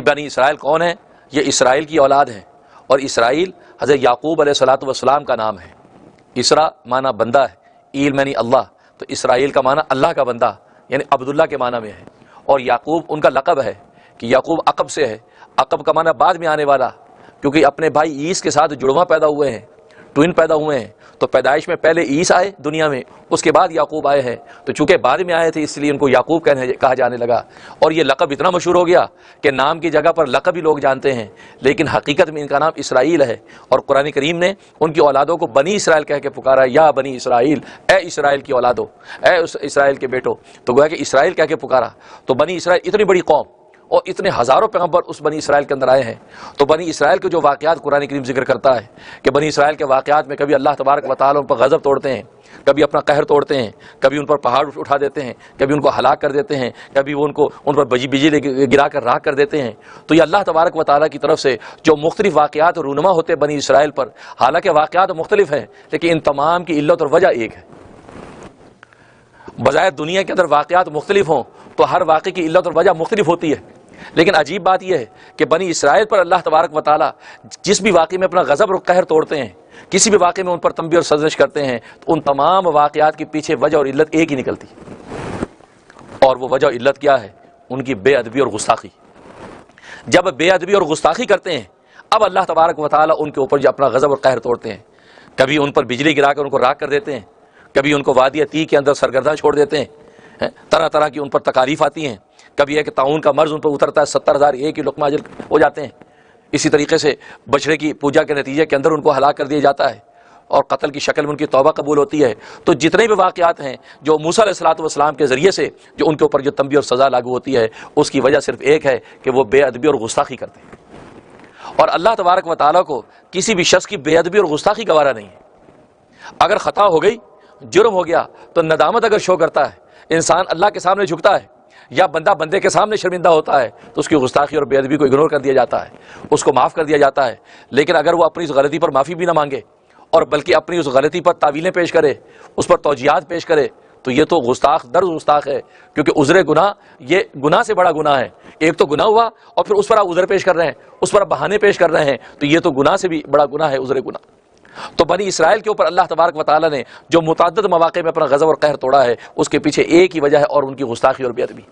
بنی اسرائیل کون ہے؟ یہ اسرائیل کی اولاد ہے، اور اسرائیل حضرت یعقوب علیہ الصلوۃ والسلام کا نام ہے۔ اسرا معنی بندہ ہے، ایل معنی اللہ، تو اسرائیل کا معنی اللہ کا بندہ یعنی عبداللہ کے معنی میں ہے، اور یعقوب ان کا لقب ہے کہ یعقوب عقب سے ہے۔ عقب کا معنی بعد میں آنے والا، کیونکہ اپنے بھائی عیس کے ساتھ جڑواں پیدا ہوئے ہیں، ٹوئن پیدا ہوئے ہیں، تو پیدائش میں پہلے عیس آئے دنیا میں، اس کے بعد یعقوب آئے ہیں، تو چونکہ بعد میں آئے تھے اس لیے ان کو یعقوب کہا جانے لگا، اور یہ لقب اتنا مشہور ہو گیا کہ نام کی جگہ پر لقب ہی لوگ جانتے ہیں، لیکن حقیقت میں ان کا نام اسرائیل ہے، اور قرآن کریم نے ان کی اولادوں کو بنی اسرائیل کہہ کے پکارا، یا بنی اسرائیل، اے اسرائیل کی اولادوں، اے اسرائیل کے بیٹو، تو گویا کہ اسرائیل کہہ کے پکارا۔ تو بنی اسرائیل اتنی بڑی قوم اور اتنے ہزاروں پیغمبر اس بنی اسرائیل کے اندر آئے ہیں، تو بنی اسرائیل کے جو واقعات قرآن کریم ذکر کرتا ہے کہ بنی اسرائیل کے واقعات میں کبھی اللہ تبارک و تعالیٰ ان پر غضب توڑتے ہیں، کبھی اپنا قہر توڑتے ہیں، کبھی ان پر پہاڑ اٹھا دیتے ہیں، کبھی ان کو ہلاک کر دیتے ہیں، کبھی وہ ان پر بجلی گرا کر راکھ کر دیتے ہیں، تو یہ اللہ تبارک و تعالیٰ کی طرف سے جو مختلف واقعات رونما ہوتے ہیں بنی اسرائیل پر، حالانکہ واقعات مختلف ہیں لیکن ان تمام کی علت اور وجہ ایک ہے۔ بظاہر دنیا کے اندر واقعات مختلف ہوں تو ہر واقعے کی علت اور وجہ مختلف ہوتی ہے، لیکن عجیب بات یہ ہے کہ بنی اسرائیل پر اللہ تبارک و تعالیٰ جس بھی واقعے میں اپنا غضب اور قہر توڑتے ہیں، کسی بھی واقعے میں ان پر تنبیہ اور سرزنش کرتے ہیں، تو ان تمام واقعات کے پیچھے وجہ اور علت ایک ہی نکلتی ہے، اور وہ وجہ اور علت کیا ہے؟ ان کی بے ادبی اور گستاخی۔ جب بے ادبی اور گستاخی کرتے ہیں، اب اللہ تبارک و تعالیٰ ان کے اوپر جو اپنا غضب اور قہر توڑتے ہیں، کبھی ان پر بجلی گرا کر ان کو راکھ کر دیتے ہیں، کبھی ان کو وادی عتیق کے اندر سرگرداں چھوڑ دیتے ہیں، طرح طرح کی ان پر تکالیف آتی ہیں، کبھی ہے کہ طاعون کا مرض ان پر اترتا ہے، 70,000 ایک ہی لقمہ اجر ہو جاتے ہیں، اسی طریقے سے بچڑے کی پوجا کے نتیجے کے اندر ان کو ہلاک کر دیا جاتا ہے، اور قتل کی شکل میں ان کی توبہ قبول ہوتی ہے۔ تو جتنے بھی واقعات ہیں جو موسیٰ علیہ الصلوۃ والسلام کے ذریعے سے جو ان کے اوپر جو تنبیہ اور سزا لاگو ہوتی ہے، اس کی وجہ صرف ایک ہے کہ وہ بے ادبی اور گستاخی کرتے ہیں، اور اللہ تبارک و تعالیٰ کو کسی بھی شخص کی بے ادبی اور گستاخی گوارا نہیں ہے۔ اگر خطا ہو گئی، جرم ہو گیا، تو ندامت اگر شو کرتا ہے، انسان اللہ کے سامنے جھکتا ہے، یا بندہ بندے کے سامنے شرمندہ ہوتا ہے، تو اس کی گستاخی اور بے ادبی کو اگنور کر دیا جاتا ہے، اس کو معاف کر دیا جاتا ہے۔ لیکن اگر وہ اپنی اس غلطی پر معافی بھی نہ مانگے اور بلکہ اپنی اس غلطی پر تعویلیں پیش کرے، اس پر توجیہات پیش کرے، تو یہ تو گستاخ در گستاخ ہے، کیونکہ عذر گناہ یہ گناہ سے بڑا گناہ ہے۔ ایک تو گناہ ہوا اور پھر اس پر آپ عذر پیش کر رہے ہیں، اس پر بہانے پیش کر رہے ہیں، تو یہ تو گناہ سے بھی بڑا گناہ ہے، عذر گناہ۔ تو بنی اسرائیل کے اوپر اللہ تبارک و تعالیٰ نے جو متعدد مواقع میں اپنا غضب اور قہر توڑا ہے، اس کے پیچھے ایک ہی وجہ ہے، اور ان کی گستاخی اور بے ادبی۔